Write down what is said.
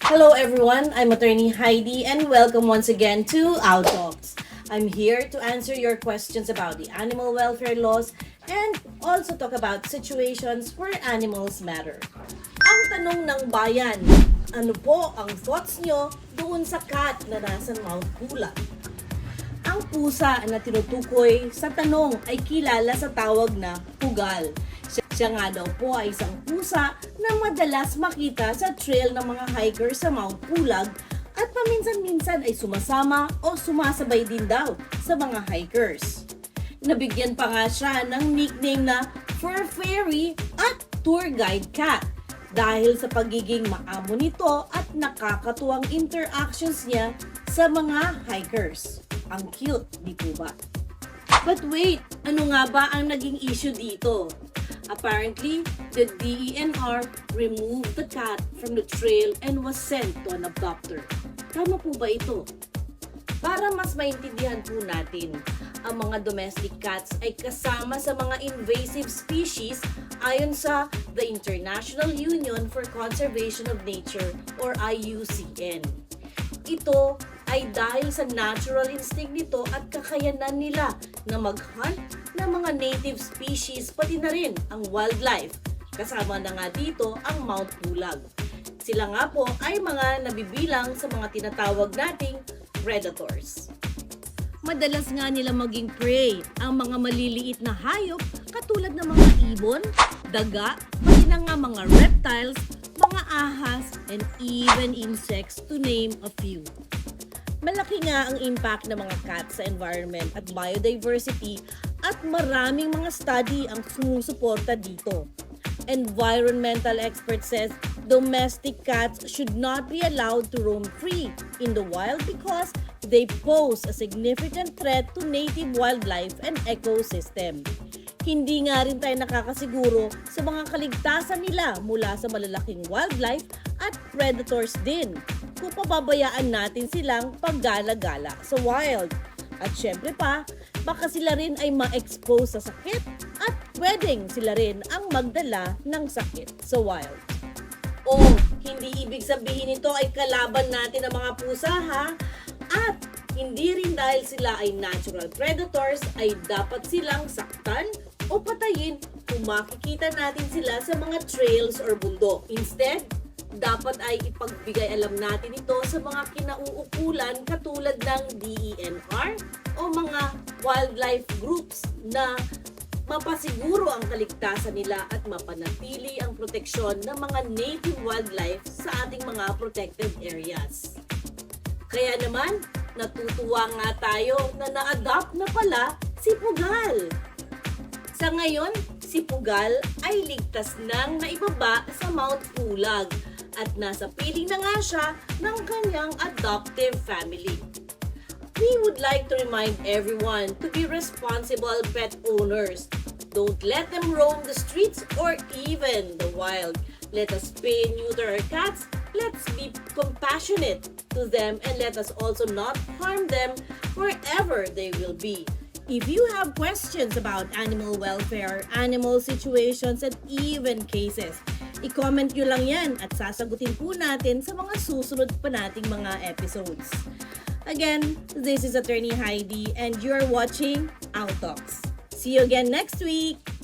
Hello everyone, I'm Attorney Heidi and welcome once again to Our Talks. I'm here to answer your questions about the animal welfare laws and also talk about situations where animals matter. Ang tanong ng bayan, ano po ang thoughts nyo doon sa cat na nasa Mount Pulag? Ang pusa na tinutukoy sa tanong ay kilala sa tawag na pugal. Siya nga daw po ay isang pusa na madalas makita sa trail ng mga hiker sa Mount Pulag at paminsan-minsan ay sumasama o sumasabay din daw sa mga hikers. Nabigyan pa nga siya ng nickname na Fur Fairy at Tour Guide Cat dahil sa pagiging maamo nito at nakakatuwang interactions niya sa mga hikers. Ang cute, di po ba? But wait, ano nga ba ang naging issue dito? Apparently, the DENR removed the cat from the trail and was sent to an abductor. Tama po ba ito? Para mas maintindihan po natin, ang mga domestic cats ay kasama sa mga invasive species ayon sa the International Union for Conservation of Nature or IUCN. Ito ay dahil sa natural instinct nito at kakayanan nila na mag-hunt ng mga native species pati na rin ang wildlife. Kasama na nga dito ang Mount Pulag. Sila nga po ay mga nabibilang sa mga tinatawag nating predators. Madalas nga nila maging prey ang mga maliliit na hayop katulad ng mga ibon, daga, pati na nga mga reptiles, mga ahas, and even insects to name a few. Malaki nga ang impact ng mga cats sa environment at biodiversity at maraming mga study ang sumusuporta dito. Environmental expert says domestic cats should not be allowed to roam free in the wild because they pose a significant threat to native wildlife and ecosystem. Hindi nga rin tayo nakakasiguro sa mga kaligtasan nila mula sa malalaking wildlife at predators din kung pababayaan natin silang paggala-gala sa wild. At syempre pa, baka sila rin ay ma-expose sa sakit at pwedeng sila rin ang magdala ng sakit sa wild. Oh, hindi ibig sabihin ito ay kalaban natin ang mga pusa ha? At hindi rin dahil sila ay natural predators ay dapat silang saktan o patayin kung makikita natin sila sa mga trails or bundok. Instead, dapat ay ipagbigay alam natin ito sa mga kinauukulan katulad ng DENR o mga wildlife groups na mapasiguro ang kaligtasan nila at mapanatili ang proteksyon ng mga native wildlife sa ating mga protected areas. Kaya naman, natutuwa nga tayo na na-adopt na pala si Pugal. Sa ngayon, si Pugal ay ligtas nang naibaba sa Mount Pulag at nasa piling na nga siya ng kanyang adoptive family. We would like to remind everyone to be responsible pet owners. Don't let them roam the streets or even the wild. Let us spay and neuter our cats. Let's be compassionate to them and let us also not harm them wherever they will be. If you have questions about animal welfare, animal situations, and even cases, i-comment nyo lang yan at sasagutin po natin sa mga susunod pa nating mga episodes. Again, this is Attorney Heidi and you're watching Our Talks. See you again next week!